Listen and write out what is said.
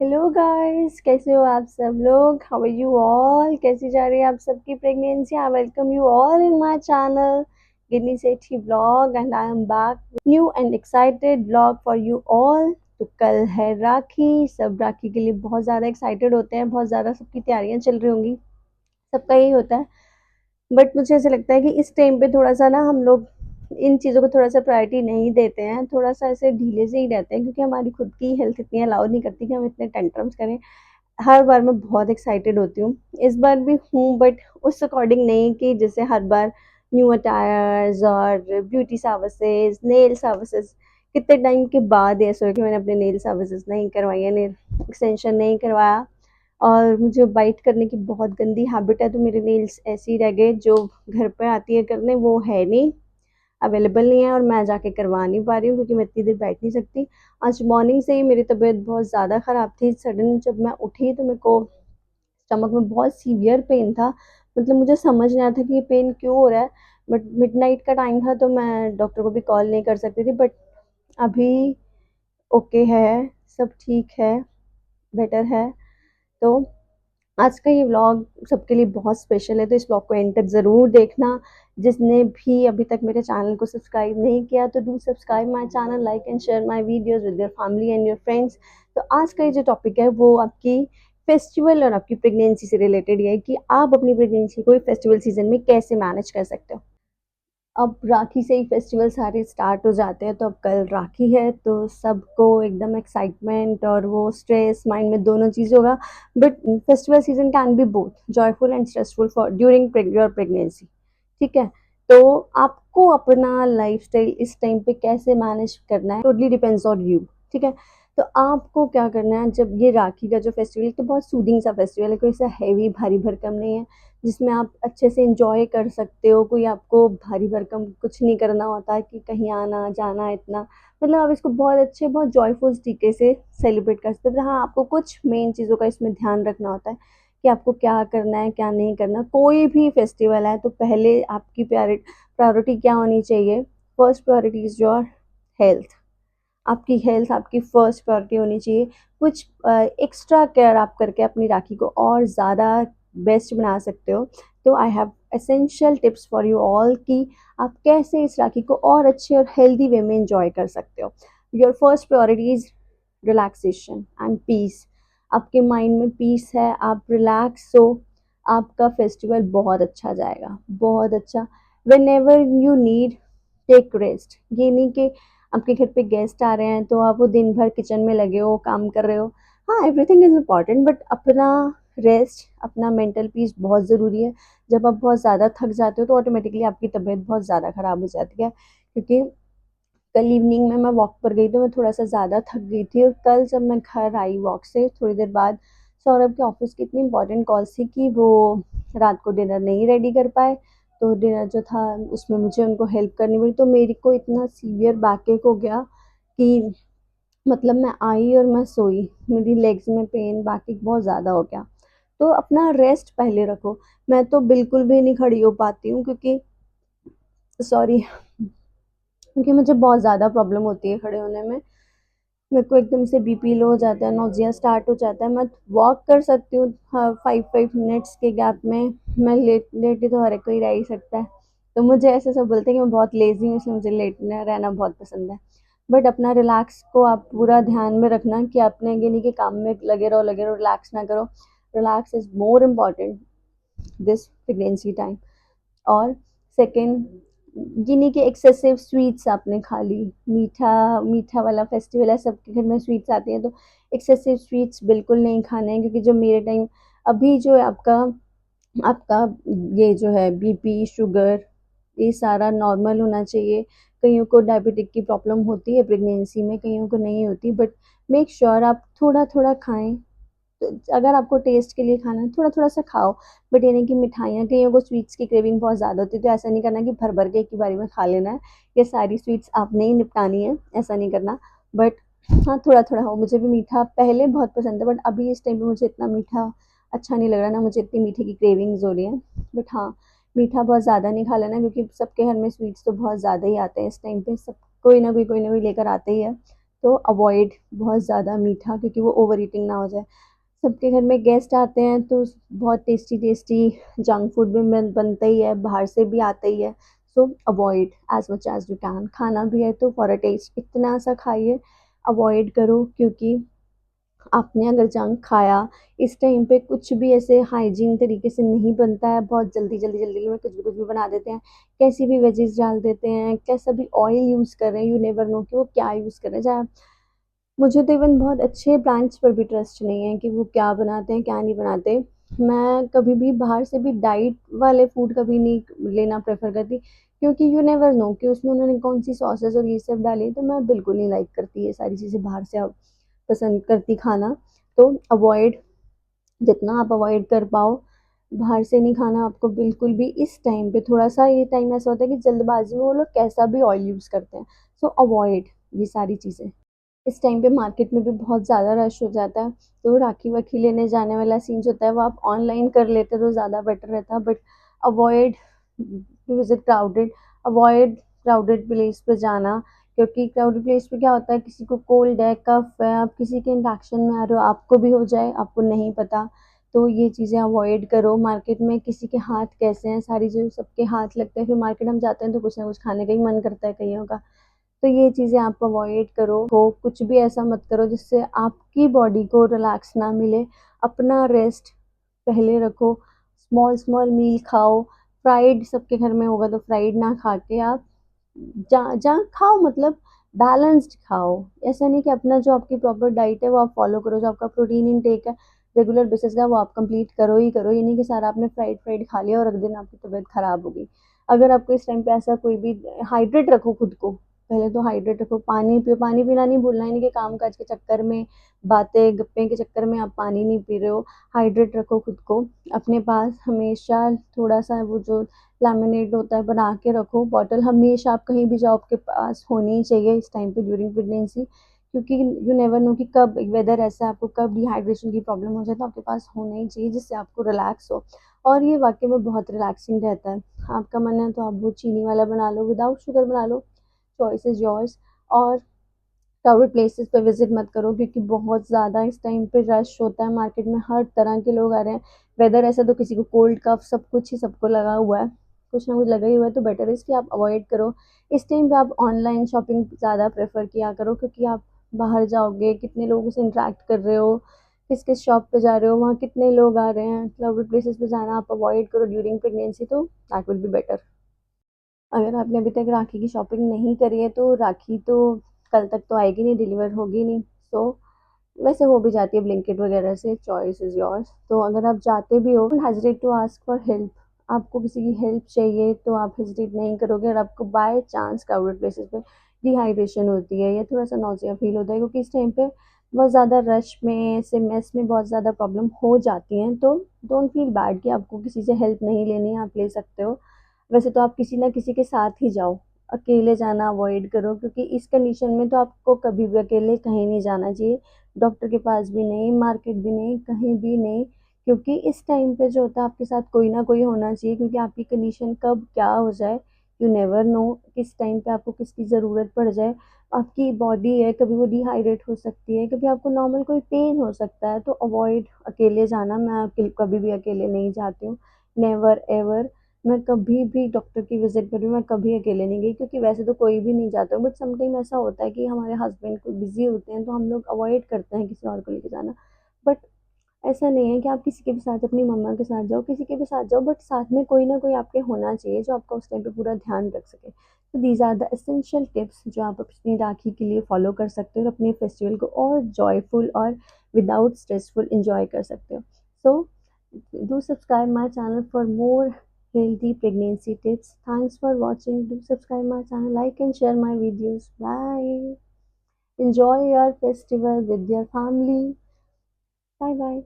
Hello guys, कैसे हो आप सब लोग? How are you all? कैसी जा रही है आप सबकी pregnancy? I welcome you all in my channel Ginni Sethi vlog and I am back new and excited vlog for you all. तो कल है राखी। सब राखी के लिए बहुत ज़्यादा एक्साइटेड होते हैं, बहुत ज़्यादा सबकी तैयारियां चल रही होंगी। सबका यही होता है। बट मुझे ऐसा लगता है कि इस टाइम पे थोड़ा सा ना हम लोग इन चीज़ों को थोड़ा सा प्रायोरिटी नहीं देते हैं, थोड़ा सा ऐसे ढीले से ही रहते हैं, क्योंकि हमारी खुद की हेल्थ इतनी अलाउ नहीं करती कि हम इतने टेंट्रम्स करें। हर बार मैं बहुत एक्साइटेड होती हूँ, इस बार भी हूँ, बट उस अकॉर्डिंग नहीं कि जैसे हर बार न्यू अटायर्स और ब्यूटी सर्विसेज, नेल सर्विसेज। कितने टाइम के बाद ऐसा हो कि मैंने अपने नेल सर्विसेज नहीं करवाई है, नेल एक्सटेंशन नहीं करवाया। और मुझे बाइट करने की बहुत गंदी हैबिट है, तो मेरे नेल्स ऐसे ही रह गए। जो घर पे आती है करने वो है नहीं, अवेलेबल नहीं है, और मैं जाके करवा नहीं पा रही हूँ क्योंकि मैं इतनी देर बैठ नहीं सकती। आज मॉर्निंग से ही मेरी तबीयत बहुत ज़्यादा ख़राब थी। सडन जब मैं उठी तो मेरे को स्टमक में बहुत सीवियर पेन था। मतलब मुझे समझ नहीं आया था कि ये पेन क्यों हो रहा है। बट मिडनाइट का टाइम था तो मैं डॉक्टर को भी कॉल नहीं कर सकती थी। बट अभी ओके है, सब ठीक है, बेटर है। तो आज का ये व्लॉग सबके लिए बहुत स्पेशल है, तो इस व्लॉग को एंड तक ज़रूर देखना। जिसने भी अभी तक मेरे चैनल को सब्सक्राइब नहीं किया तो do subscribe my channel, like and share my videos with your family and your friends. तो आज का ये जो टॉपिक है वो आपकी फेस्टिवल और आपकी प्रेगनेंसी से रिलेटेड है कि आप अपनी प्रेगनेंसी को फेस्टिवल सीजन में कैसे मैनेज कर सकते हो। अब राखी से ही फेस्टिवल सारे स्टार्ट हो जाते हैं, तो अब कल राखी है तो सबको एकदम एक्साइटमेंट और वो स्ट्रेस माइंड में दोनों चीज़ होगा। But festival season can be both joyful and stressful for during your pregnancy. ठीक है, तो आपको अपना लाइफस्टाइल इस टाइम पे कैसे मैनेज करना है, टोटली डिपेंड्स ऑन यू। ठीक है, तो आपको क्या करना है, जब ये राखी का जो फेस्टिवल है तो बहुत सूदिंग सा फेस्टिवल है, कोई सा हैवी भारी भरकम नहीं है, जिसमें आप अच्छे से इंजॉय कर सकते हो। कोई आपको भारी भरकम कुछ नहीं करना होता कि कहीं आना जाना इतना। मतलब आप इसको बहुत अच्छे, बहुत जॉयफुल तरीके से सेलिब्रेट कर सकते हो। हाँ, आपको कुछ मेन चीज़ों का इसमें ध्यान रखना होता है कि आपको क्या करना है क्या नहीं करना। कोई भी फेस्टिवल है तो पहले आपकी प्रायोरिटी क्या होनी चाहिए? First priority is your health. आपकी हेल्थ आपकी फर्स्ट प्रायोरिटी होनी चाहिए। कुछ एक्स्ट्रा केयर आप करके अपनी राखी को और ज़्यादा बेस्ट बना सकते हो। तो I have essential tips for you all कि आप कैसे इस राखी को और अच्छे और हेल्दी वे में इंजॉय कर सकते हो। Your first priority is relaxation and peace. आपके माइंड में पीस है, आप रिलैक्स हो, आपका फेस्टिवल बहुत अच्छा जाएगा, बहुत अच्छा। Whenever you need, take rest. ये नहीं कि आपके घर पे गेस्ट आ रहे हैं तो आप वो दिन भर किचन में लगे हो, काम कर रहे हो। हाँ, एवरीथिंग इज़ इम्पॉर्टेंट, बट अपना रेस्ट, अपना मेंटल पीस बहुत ज़रूरी है। जब आप बहुत ज़्यादा थक जाते हो तो ऑटोमेटिकली आपकी तबीयत बहुत ज़्यादा ख़राब हो जाती है। क्योंकि कल इवनिंग में मैं वॉक पर गई तो मैं थोड़ा सा ज़्यादा थक गई थी, और कल जब मैं घर आई वॉक से थोड़ी देर बाद, सौरभ के ऑफिस की इतनी इंपॉर्टेंट कॉल्स थी कि वो रात को डिनर नहीं रेडी कर पाए। तो डिनर जो था उसमें मुझे उनको हेल्प करनी पड़ी, तो मेरे को इतना सीवियर बैकएक हो गया कि मतलब मैं आई और मैं सोई, मेरी लेग्स में पेन, बैकएक बहुत ज़्यादा हो गया। तो अपना रेस्ट पहले रखो। मैं तो बिल्कुल भी नहीं खड़ी हो पाती हूँ क्योंकि सॉरी, क्योंकि मुझे बहुत ज़्यादा प्रॉब्लम होती है खड़े होने में। मेरे को एकदम से बीपी लो हो जाता है, नोज़िया स्टार्ट हो जाता है। मैं वॉक कर सकती हूँ, हाँ, 5 मिनट्स के गैप में। मैं लेटी तो हर एक कोई रह ही सकता है। तो मुझे ऐसे सब बोलते हैं कि मैं बहुत लेज़ी हूँ, इसलिए मुझे लेटना रहना बहुत पसंद है। बट अपना रिलैक्स को आप पूरा ध्यान में रखना कि आपने ये नहीं कि काम में लगे रहो, रिलैक्स ना करो। Relax is more important this pregnancy time. और सेकंड, ये नहीं कि एक्सेसिव स्वीट्स आपने खा ली। मीठा मीठा वाला फेस्टिवल है, सबके घर में स्वीट्स आती हैं, तो एक्सेसिव स्वीट्स बिल्कुल नहीं खाने हैं। क्योंकि जो मेरे टाइम अभी जो है आपका आपका ये जो है बीपी, शुगर, ये सारा नॉर्मल होना चाहिए। कईयों को डायबिटिक की प्रॉब्लम होती है प्रेगनेंसी में, कईयों को नहीं होती। बट मेक श्योर आप थोड़ा थोड़ा खाएं। तो अगर आपको टेस्ट के लिए खाना है थोड़ा थोड़ा सा खाओ। बट ये नहीं कि मिठाइयाँ, कईयों को स्वीट्स की क्रेविंग बहुत ज़्यादा होती है, तो ऐसा नहीं करना कि भर भर के एक ही बारी में खा लेना है। ये सारी स्वीट्स आपने ही निपटानी है, ऐसा नहीं करना। बट हाँ, थोड़ा थोड़ा हो। मुझे भी मीठा पहले बहुत पसंद है, बट अभी इस टाइम पे मुझे इतना मीठा अच्छा नहीं लग रहा, ना मुझे इतनी मीठे की क्रेविंग्स हो रही है। बट हाँ, मीठा बहुत ज़्यादा नहीं खा लेना, क्योंकि सबके घर में स्वीट्स तो बहुत ज़्यादा ही आते हैं इस टाइम पे। सब कोई ना कोई लेकर आते ही है। तो अवॉइड बहुत ज़्यादा मीठा, क्योंकि वो ओवर ईटिंग ना हो जाए। सबके घर में गेस्ट आते हैं तो बहुत टेस्टी टेस्टी जंक फूड भी बनता ही है, बाहर से भी आता ही है। So avoid as much as you can. खाना भी है तो फॉर अ टेस्ट इतना सा खाइए, अवॉइड करो, क्योंकि आपने अगर जंक खाया इस टाइम पे कुछ भी ऐसे हाइजीन तरीके से नहीं बनता है, बहुत जल्दी जल्दी जल्दी में कुछ भी बना देते हैं, कैसी भी वेजेस डाल देते हैं, कैसा भी ऑयल यूज़ कर रहे हैं, यू नेवर नो कि वो क्या यूज़ कर रहे हैं। चाहे मुझे तो इवन बहुत अच्छे ब्रांड्स पर भी ट्रस्ट नहीं है कि वो क्या बनाते हैं क्या नहीं बनाते। मैं कभी भी बाहर से भी डाइट वाले फूड कभी नहीं लेना प्रेफर करती, क्योंकि यू नेवर नो कि उसमें उन्होंने कौन सी सॉसेस और ये सब डाली। तो मैं बिल्कुल नहीं लाइक करती ये सारी चीज़ें बाहर से अब पसंद करती खाना। तो अवॉइड, जितना आप अवॉइड कर पाओ बाहर से नहीं खाना आपको बिल्कुल भी। इस टाइम पे थोड़ा सा ये टाइम ऐसा होता है कि जल्दबाजी में वो लोग कैसा भी ऑयल यूज़ करते हैं। सो अवॉइड ये सारी चीज़ें। इस टाइम पे मार्केट में भी बहुत ज़्यादा रश हो जाता है, तो राखी वाखी लेने जाने वाला सीन जो होता है वो आप ऑनलाइन कर लेते तो ज़्यादा बेटर रहता। But avoid to visit crowded, avoid crowded place पे जाना, क्योंकि क्राउडेड प्लेस पे क्या होता है, किसी को कोल्ड है, कफ है, आप किसी के इंटरेक्शन में आ रहे हो, आपको भी हो जाए, आपको नहीं पता। तो ये चीज़ें अवॉइड करो। मार्केट में किसी के हाथ कैसे हैं, सारी चीज़ें सबके हाथ लगते हैं, फिर मार्केट हम जाते हैं तो कुछ ना कुछ खाने का ही मन करता है कईयों का। तो ये चीज़ें आप अवॉइड करो। हो कुछ भी ऐसा मत करो जिससे आपकी बॉडी को रिलैक्स ना मिले। अपना रेस्ट पहले रखो, स्मॉल स्मॉल मील खाओ। फ्राइड सबके घर में होगा तो फ्राइड ना खा के आप जहाँ जहाँ खाओ, मतलब बैलेंस्ड खाओ। ऐसा नहीं कि अपना जो आपकी प्रॉपर डाइट है वो आप फॉलो करो, जो आपका प्रोटीन इनटेक है रेगुलर बेसिस का वो आप कंप्लीट करो ही करो। ये नहीं कि सारा आपने फ्राइड फ्राइड खा लिया और अगले दिन आपकी तबीयत खराब होगी। अगर आपको इस टाइम पे ऐसा कोई भी, हाइड्रेट रखो खुद को, पहले तो हाइड्रेट रखो, पानी पियो। पानी पीना नहीं भूलना है, नहीं कि काम काज के चक्कर में, बातें गप्पे के चक्कर में आप पानी नहीं पी रहे हो। हाइड्रेट रखो खुद को। अपने पास हमेशा थोड़ा सा वो जो लैमिनेट होता है बना के रखो बॉटल, हमेशा आप कहीं भी जाओ आपके पास होनी ही चाहिए इस टाइम पे ड्यूरिंग प्रेगनेंसी, क्योंकि यू नेवर नो कि कब वेदर ऐसा है, आपको कब डिहाइड्रेशन की प्रॉब्लम हो जाए। तो आपके पास होना ही चाहिए जिससे आपको रिलैक्स हो। और ये वाकई में बहुत रिलैक्सिंग रहता है। आपका मन है तो आप वो चीनी वाला बना लो, विदाउट शुगर बना लो, चॉइस इज़ योर्स। और क्राउडेड प्लेसेस पे विजिट मत करो, क्योंकि बहुत ज़्यादा इस टाइम पे रश होता है मार्केट में, हर तरह के लोग आ रहे हैं। वेदर ऐसा तो किसी को कोल्ड कफ सब कुछ ही सबको लगा हुआ है, कुछ ना कुछ लगा ही हुआ है। तो बेटर है कि आप अवॉइड करो। इस टाइम पे आप ऑनलाइन शॉपिंग ज़्यादा प्रेफर किया करो, क्योंकि आप बाहर जाओगे, कितने लोगों से इंटरेक्ट कर रहे हो, किस किस शॉप पे जा रहे हो, वहाँ कितने लोग आ रहे हैं। क्राउडेड प्लेसेस पे जाना आप अवॉइड करो ड्यूरिंग प्रेगनेंसी, तो दैट विल बी बेटर। अगर आपने अभी तक राखी की शॉपिंग नहीं करी है तो राखी तो कल तक तो आएगी नहीं, डिलीवर होगी नहीं। सो वैसे हो भी जाती है ब्लिंकिट वगैरह से, चॉइस इज़ योर्स। तो अगर आप जाते भी हो, don't hesitate to ask for help. आपको किसी की हेल्प चाहिए तो आप हेजिटेट नहीं करोगे। और आपको बाय चांस क्राउडेड प्लेसेस पे डिहाइड्रेशन होती है या थोड़ा सा नौसिया फील होता है, क्योंकि इस टाइम पे बहुत ज़्यादा रश में ऐसे मेस में बहुत ज़्यादा प्रॉब्लम हो जाती हैं। तो डोंट फील बैड कि आपको किसी से हेल्प नहीं लेनी है, आप ले सकते हो। वैसे तो आप किसी ना किसी के साथ ही जाओ, अकेले जाना अवॉइड करो, क्योंकि इस कंडीशन में तो आपको कभी भी अकेले कहीं नहीं जाना चाहिए। डॉक्टर के पास भी नहीं, मार्केट भी नहीं, कहीं भी नहीं। क्योंकि इस टाइम पे जो होता है आपके साथ कोई ना कोई होना चाहिए, क्योंकि आपकी कंडीशन कब क्या हो जाए यू नेवर नो, किस टाइम पे आपको किसकी ज़रूरत पड़ जाए। आपकी बॉडी है, कभी वो डिहाइड्रेट हो सकती है, कभी आपको नॉर्मल कोई पेन हो सकता है। तो अवॉइड अकेले जाना। मैं कभी भी अकेले नहीं जाती हूँ, नेवर एवर। मैं कभी भी डॉक्टर की विज़िट करी, मैं कभी अकेले नहीं गई, क्योंकि वैसे तो कोई भी नहीं जाता, बट समटाइम ऐसा होता है कि हमारे हस्बैंड को बिज़ी होते हैं तो हम लोग अवॉइड करते हैं किसी और को लेके जाना। बट ऐसा नहीं है कि आप किसी के भी साथ, अपनी मम्मा के साथ जाओ, किसी के भी साथ जाओ, बट साथ में कोई ना कोई आपके होना चाहिए जो आपका उस टाइम पे पूरा ध्यान रख सके। तो these are the essential tips जो आप अपनी राखी के लिए फॉलो कर सकते हो और अपने फेस्टिवल को और जॉयफुल और विदाउट स्ट्रेसफुल इंजॉय कर सकते हो। सो do subscribe my channel for more healthy pregnancy tips. Thanks for watching. Do subscribe my channel, like and share my videos. Bye. Enjoy your festival with your family. Bye bye.